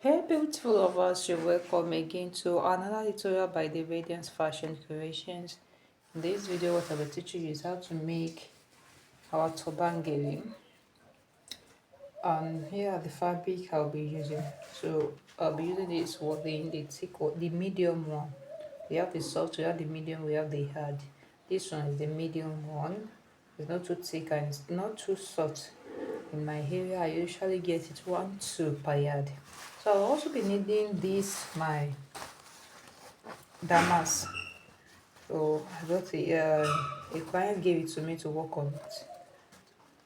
Hey beautiful lovers, you're welcome again to another tutorial by De-Radiance Fashion Creations. In this video, what I will teach you is how to make our turban gele. And here are the fabric I'll be using. So I'll be using this wording, the thick one, the medium one. We have the soft, we have the medium, we have the hard. This one is the medium one. It's not too thick and it's not too soft. In my area, I usually get it 1-2 per yard. So I'll also be needing this my Damask. So I got a client gave it to me to work on it.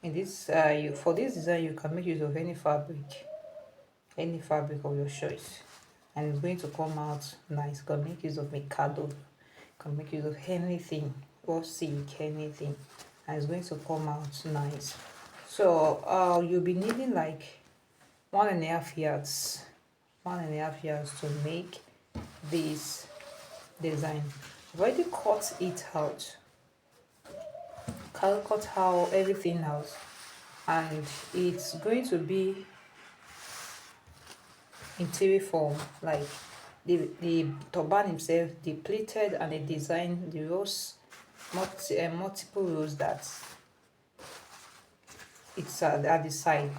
In this for this design you can make use of any fabric of your choice, and it's going to come out nice. You can make use of Mikado, you can make use of anything or silk, anything, and it's going to come out nice. So you'll be needing like 1.5 yards, 1.5 yards to make this design. I've already cut it out, cut how everything out, and it's going to be in TV form, like the turban himself, the pleated and the design, the rows, multiple rows that it's at the side.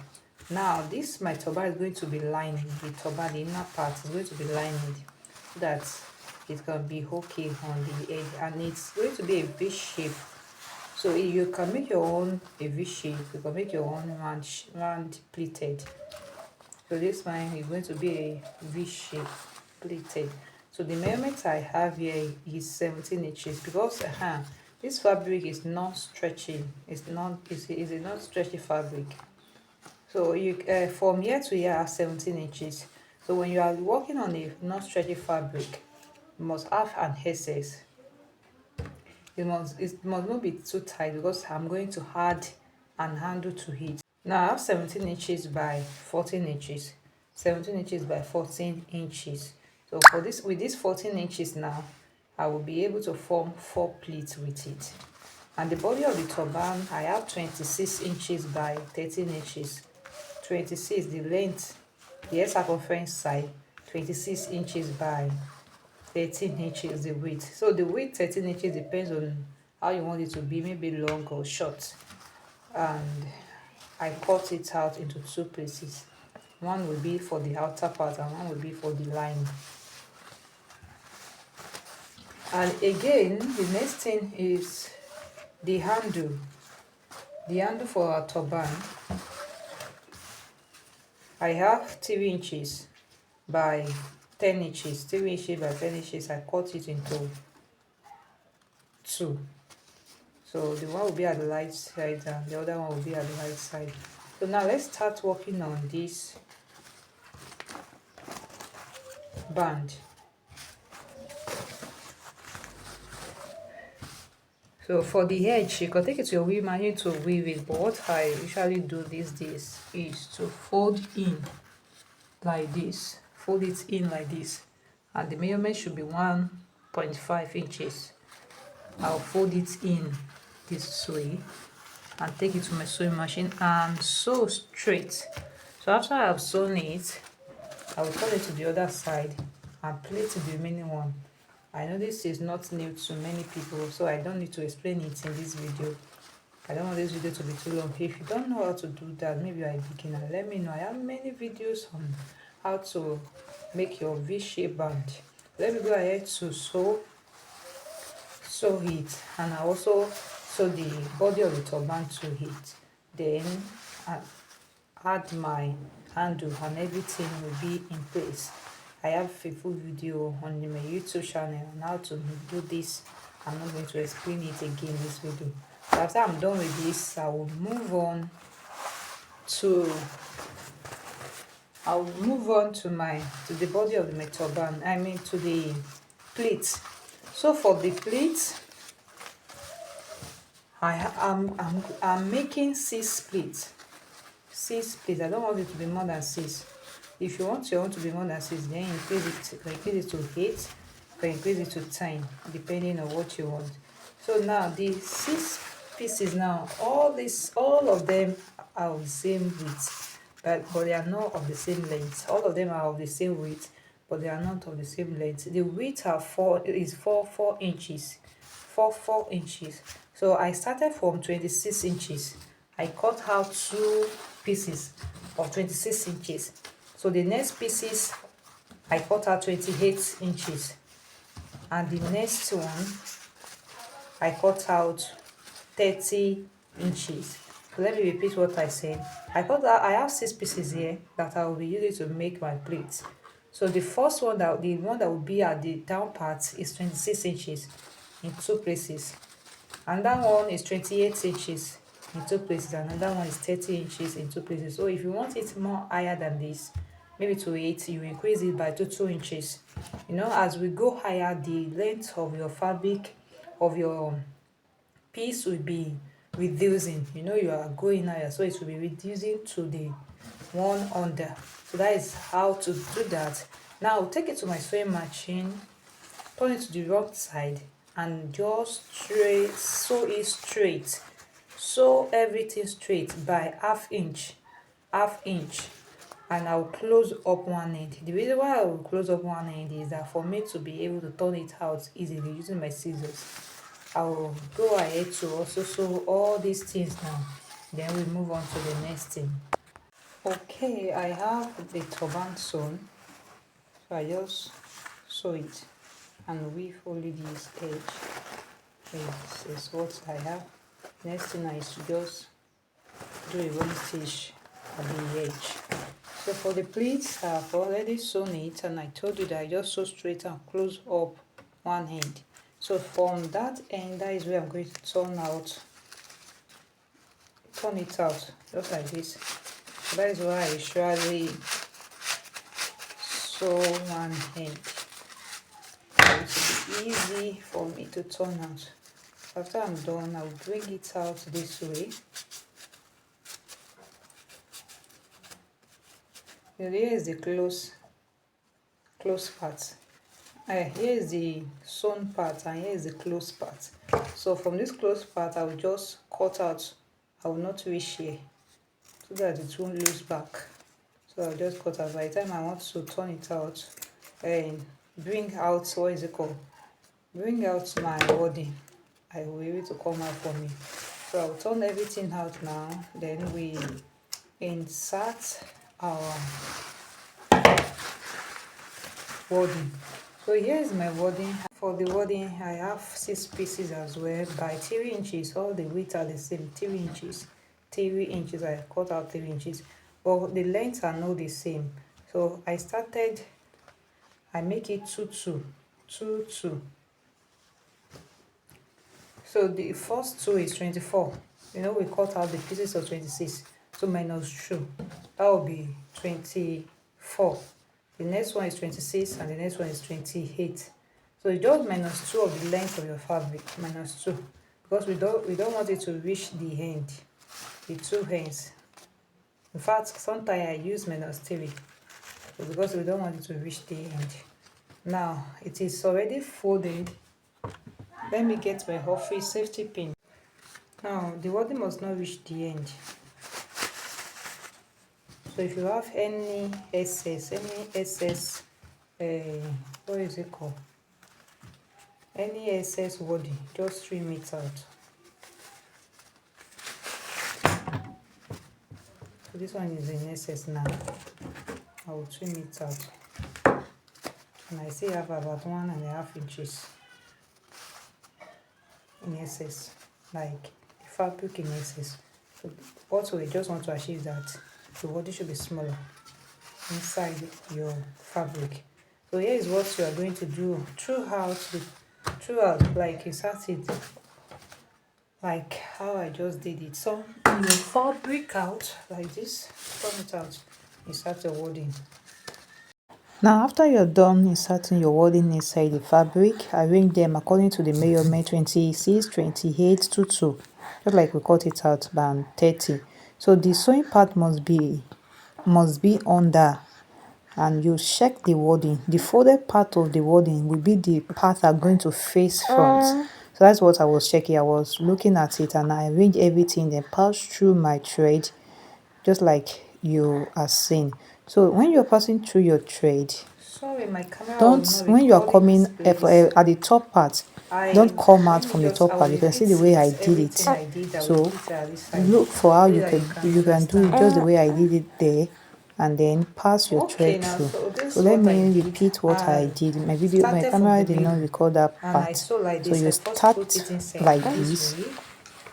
Now this my turban is going to be lining, the turban, the inner part is going to be lining so that it can be okay on the edge, and it's going to be a V shape. So you can make your own a V shape, you can make your own round pleated. So this one is going to be a V shape pleated. So the measurement I have here is 17 inches because this fabric is not stretchy. It's a not stretchy fabric. So you from here to here are 17 inches. So when you are working on a not stretchy fabric, you must have an excess. It must not be too tight because I'm going to add an handle to it. Now I have 17 inches by 14 inches. 17 inches by 14 inches. So for this, with this 14 inches now, I will be able to form 4 pleats with it. And the body of the turban, I have 26 inches by 13 inches. 26 the length, the circumference side, 26 inches by 13 inches the width. So the width 13 inches depends on how you want it to be, maybe long or short. And I cut it out into 2 pieces. One will be for the outer part and one will be for the lining. And again, the next thing is the handle. The handle for our turban, I have 3 inches by 10 inches. 3 inches by 10 inches. I cut it into 2. So the one will be at the right side and the other one will be at the right side. So now let's start working on this band. So for the edge, you can take it to your weave machine to weave it, but what I usually do these days is to fold in like this. Fold it in like this, and the measurement should be 1.5 inches. I'll fold it in this way and take it to my sewing machine and sew straight. So after I've sewn it, I will turn it to the other side and plait the remaining one. I know this is not new to many people, so I don't need to explain it in this video. I don't want this video to be too long. If you don't know how to do that, maybe you're a beginner, let me know. I have many videos on how to make your V-shape band. Let me go ahead to sew it, and I also sew the body of the turban to it. Then I add my handle and everything will be in place. I have a full video on my YouTube channel on how to do this. I'm not going to explain it again in this video. So after I'm done with this, I will move on to the body of my turban. I mean to the pleat. So for the pleat, I'm making 6 pleats. 6 pleats. I don't want it to be more than 6. If you want your own to be more than 6, then increase it to 8, or increase it to 10, depending on what you want. So now the 6 pieces now, all of them are the same width but they are not of the same length. All of them are of the same width, but they are not of the same length. The width are 4 inches, 4 inches. So I started from 26 inches. I cut out 2 pieces of 26 inches. So the next pieces I cut out 28 inches, and the next one I cut out 30 inches. So let me repeat what I said. I have 6 pieces here that I will be using to make my plate. So the first one, the one that will be at the down part, is 26 inches in 2 places. And that one is 28 inches in 2 places, and another one is 30 inches in 2 places. So if you want it more higher than this, maybe to 8, you increase it by 2 inches. You know, as we go higher, the length of your fabric of your piece will be reducing. You know, you are going higher, so it will be reducing to the one under. So that is how to do that. Now take it to my sewing machine, turn it to the wrong side, and just sew it straight. Sew everything straight by half inch, and I'll close up one end. The reason why I will close up one end is that for me to be able to turn it out easily using my scissors. I will go ahead to also sew all these things now, then we move on to the next thing. Okay, I have the turban sewn, so I just sew it and weave only this edge. This is what I have. Next thing is to just do a one stitch at the edge. So for the pleats, I've already sewn it, and I told you that I just sew straight and close up one end. So from that end, that is where I'm going to turn it out just like this. So that is why I usually sew one end. It will be easy for me to turn out. After I'm done, I'll bring it out this way. Here is the close part. Here is the sewn part, and here is the close part. So from this close part, I will just cut out. I will not reach here so that it won't lose back. So I'll just cut out. By the time I want to turn it out and bring out, what is it called? Bring out my wording, I will be able to come out for me. So I'll turn everything out now. Then we insert our wording. So here is my wording. For the wording, I have 6 pieces as well by 3 inches. All the width are the same, 3 inches. 3 inches. I cut out 3 inches, but the lengths are not the same. So I make it 2 2 2 2. So the first 2 is 24. You know, we cut out the pieces of 26, so minus 2, that will be 24. The next one is 26, and the next one is 28. So you just minus 2 of the length of your fabric, minus 2, because we don't want it to reach the end, the 2 ends. In fact, sometimes I use minus 3, because we don't want it to reach the end. Now it is already folded. Let me get my office safety pin. Now the wording must not reach the end. So if you have any excess, what is it called? Any excess wording, just trim it out. So this one is in excess now. I will trim it out. And I still have about 1.5 inches in excess, like the fabric in excess. So also, we just want to achieve that the body should be smaller inside your fabric. So here is what you are going to do throughout, like you started, like how I just did it. So your fabric out like this, turn it out, insert your wording. Now after you're done inserting your wording inside the fabric, arrange them according to the measurement 26, 28, 22, just like we cut it out by 30. So the sewing part must be under, and you check the wording. The folded part of the wording will be the part that are going to face front. So that's what I was checking. I was looking at it, and I arranged everything, then passed through my thread, just like you are seeing. So when you're passing through your thread, sorry, my camera don't, was not when you are recording coming this place. at the top part, don't come out from the top part. You can see the way I did it. So look for how you can do it just the way I did it there, and then pass your thread through. So let me repeat what I did. My camera did not record that part. So you start like this,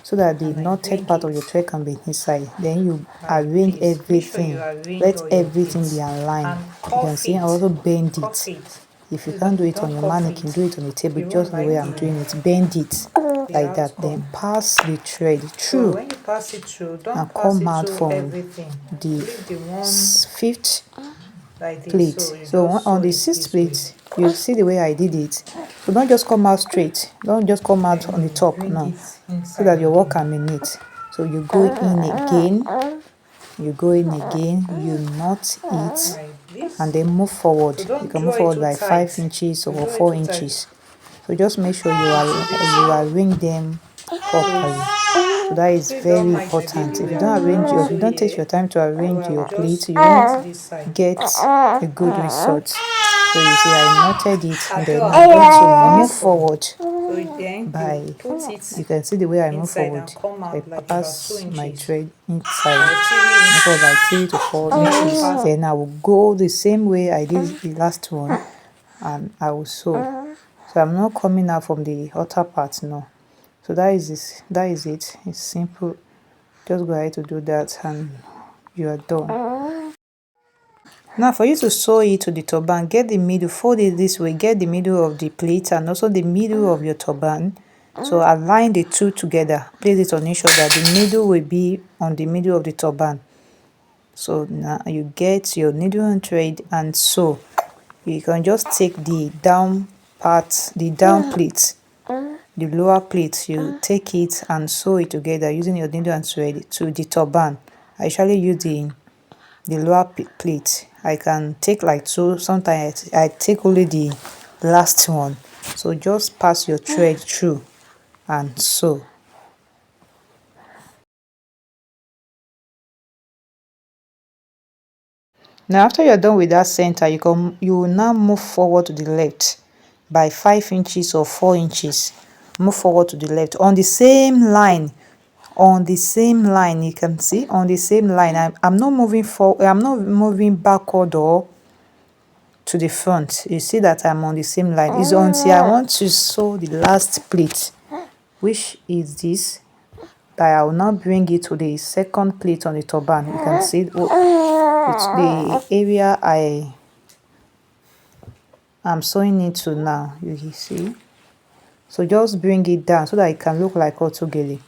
so that the knotted part of your thread can be inside. Then you arrange everything. Let everything be aligned. You can see I also bend it. If you can't do it on your mannequin, do it on the table just the way I'm doing it. Bend it like that. Then pass the thread through when you pass it through, don't and pass come it out through from everything. the Leave the one fifth like this. plate. So on the sixth plate, you see the way I did it. So don't just come out straight. Don't just come out on the top, no. So that your work can be neat. So you go in again, you go in again, you knot it, and then move forward. You can move forward by 5 inches or 4 inches. So just make sure you arrange them properly. So that is very important. If you don't take your time to arrange your pleats, you won't get a good result. So you see I knotted it, and then I'm going to move forward by, you can see the way I move forward. So I pass my thread inside, move forward by 3 to 4 inches. Then I will go the same way I did the last one, and I will sew. So I'm not coming out from the outer part, no. So that is it. It's simple. Just go ahead to do that and you are done. Now for you to sew it to the turban, get the middle, fold it this way, get the middle of the plate and also the middle of your turban. So align the two together, place it on each other. The middle will be on the middle of the turban. So now you get your needle and thread and sew. You can just take the down part, the down plate, the lower plate, you take it and sew it together using your needle and thread to the turban. I usually use the lower plate. I can take like two, sometimes I take only the last one. So just pass your thread through and sew. Now after you're done with that center, you will now move forward to the left by 5 inches or 4 inches. Move forward to the left on the same line. You can see on the same line. I'm not moving forward, I'm not moving backward or to the front. You see that I'm on the same line. It's until I want to sew the last plate, which is this, that I will now bring it to the second plate on the turban. You can see it's the area I am sewing into now. You see, so just bring it down so that it can look like AutoGele.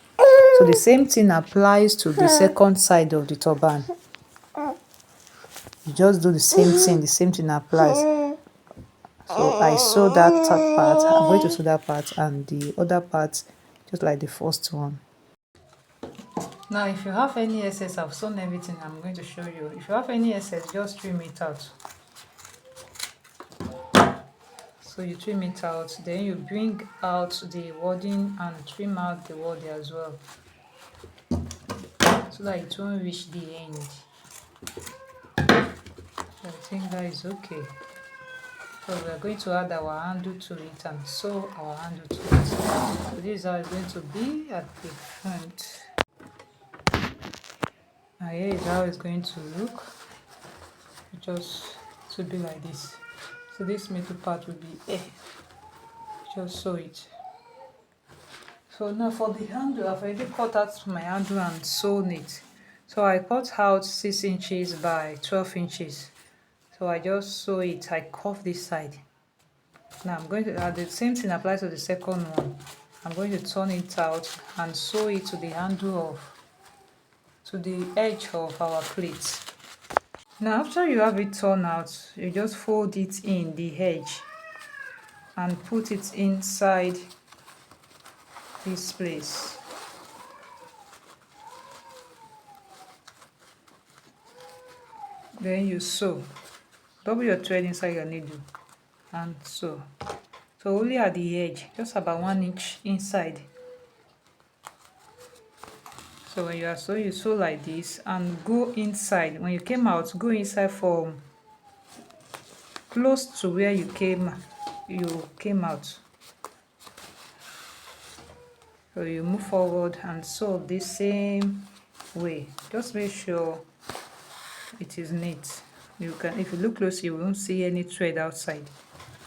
So the same thing applies to the second side of the turban. You just do the same thing applies. So I sew that part, I'm going to sew that part and the other part just like the first one. Now if you have any excess, I've sewn everything, I'm going to show you. If you have any excess, just trim it out. So you trim it out, then you bring out the wording and trim out the wording as well, so that it won't reach the end. I think that is okay. So we are going to add our handle to it and sew our handle to it. So this is how it's going to be at the front. And here is how it's going to look. Just to be like this. So this middle part will be air. Just sew it. So now for the handle, I've already cut out my handle and sewn it. So I cut out 6 inches by 12 inches. So I just sew it, I cuff this side. Now I'm going to the same thing applies to the second one. I'm going to turn it out and sew it to the handle to the edge of our plate. Now after you have it torn out, you just fold it in the edge and put it inside this place. Then you sew. Double your thread inside your needle and sew. So only at the edge, just about 1 inch inside. So when you are sewing, you sew like this and go inside. When you came out, go inside from close to where you came out. So you move forward and sew the same way. Just make sure it is neat. You can, if you look close, you won't see any thread outside.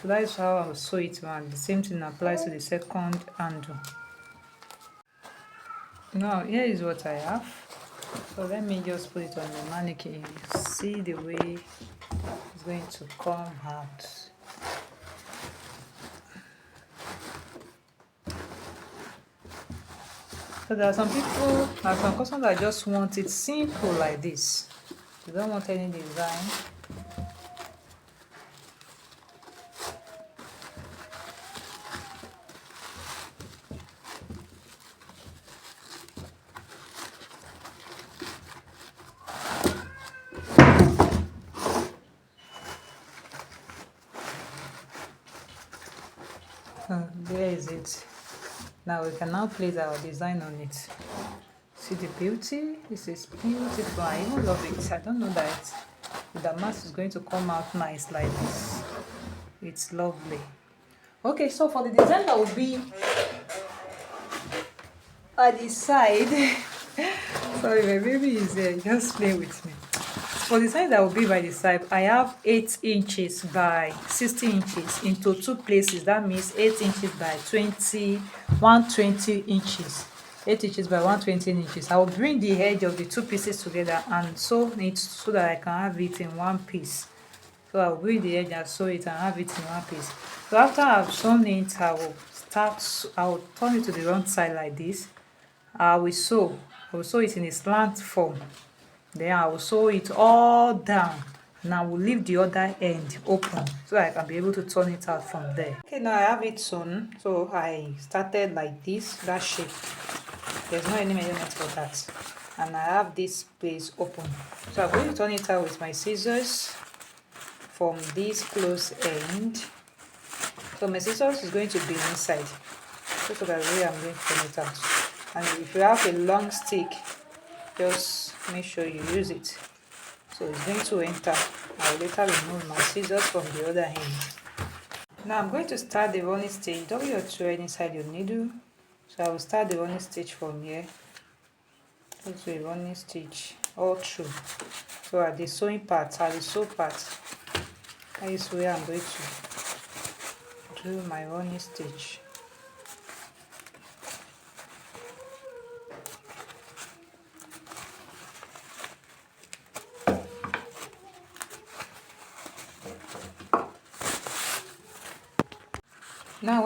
So that is how I will sew it, and the same thing applies to the second handle. Now here is what I have. So let me just put it on the mannequin. You see the way it's going to come out. So there are some people, there are some customers that just want it simple like this. They don't want any design. There is it. Now we can now place our design on it. See the beauty? This is beautiful. I even love it. I don't know that the damask is going to come out nice like this. It's lovely. Okay, so for the design that will be at the side, sorry, my baby is there. Just play with me. For the design that will be by the side, I have 8 inches by 60 inches into 2 places. That means 8 inches by 120 inches. 8 inches by 120 inches. I will bring the edge of the 2 pieces together and sew it so that I can have it in one piece. So I will bring the edge and sew it and have it in one piece. So after I've sewn it, I will turn it to the wrong side like this. I will sew it in a slant form. Then I will sew it all down and I will leave the other end open so I can be able to turn it out from there. Okay, now I have it sewn. So I started like this, that shape. There's no any measurement for that. And I have this place open. So I'm going to turn it out with my scissors from this close end. So my scissors is going to be inside. So that's the way I'm going to turn it out. And if you have a long stick, just make sure you use it. So it's going to enter. I'll later remove my scissors from the other end. Now I'm going to start the running stitch. Double your thread inside your needle. So I will start the running stitch from here. Just a running stitch all through. So at the sewing part, at the sew part, that is where I'm going to do my running stitch. Now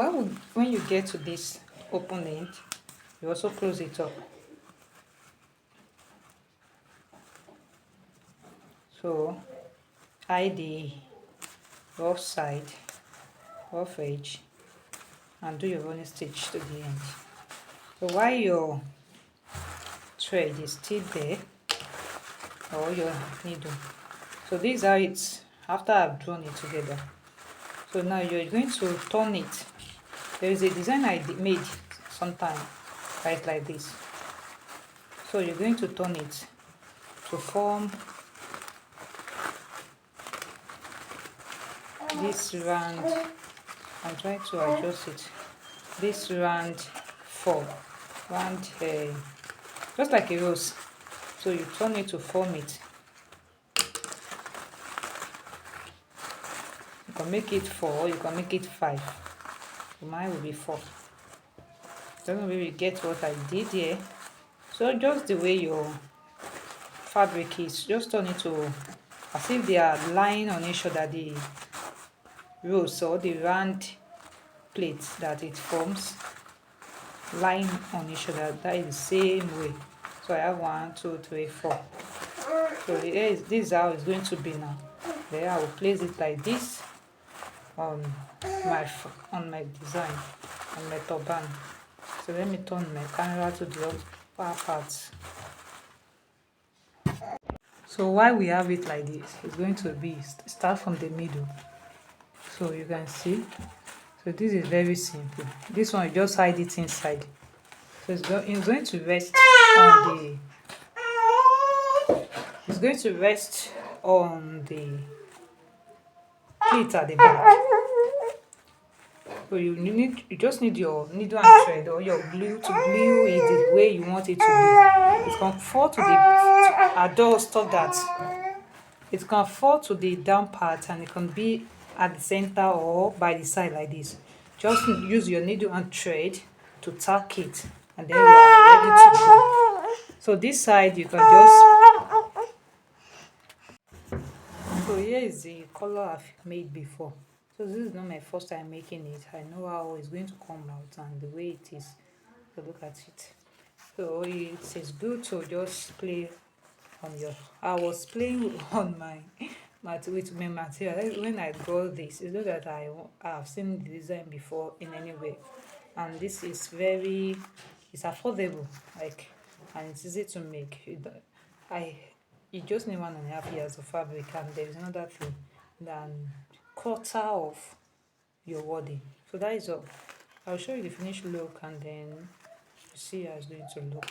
when you get to this open end, you also close it up. So hide the rough side, rough edge, and do your running stitch to the end. So while your thread is still there, or your needle, so this is how it's after I've drawn it together. So now you're going to turn it. There is a design I made sometime right like this. So you're going to turn it to form this round. I'm trying to adjust it. This round form, just like a rose. So you turn it to form it. You can make it 4, or you can make it 5. So mine will be 4. Don't know if you get what I did here. So just the way your fabric is, just turn it to as if they are lying on each other, the rose or the round plate that it forms, lying on each other. That is the same way. So I have 1, 2, 3, 4. So this is how it's going to be now. Then I will place it like this on my design, on my turban. So let me turn my camera to the upper part. So while we have it like this, it's going to be start from the middle. So you can see. So this is very simple. This one, you just hide it inside. So it's going to rest on the it's going to rest on the pleat at the back. So you just need your needle and thread or your glue to glue it the way you want it to be. It can fall to the adult stop that. It can fall to the down part and it can be at the center or by the side like this. Just use your needle and thread to tack it and then you are ready to go. So this side you can just so here is the color I've made before. So this is not my first time making it. I know how it's going to come out and the way it is. So look at it. So it is good to just play on your. I was playing on my with my material when I got this. It's not that have seen the design before in any way, and this is very it's affordable like and it's easy to make. I you just need 1.5 years of fabric and there is another thing than quarter of your wording. So that is all. I'll show you the finished look and then you see how it's going to look.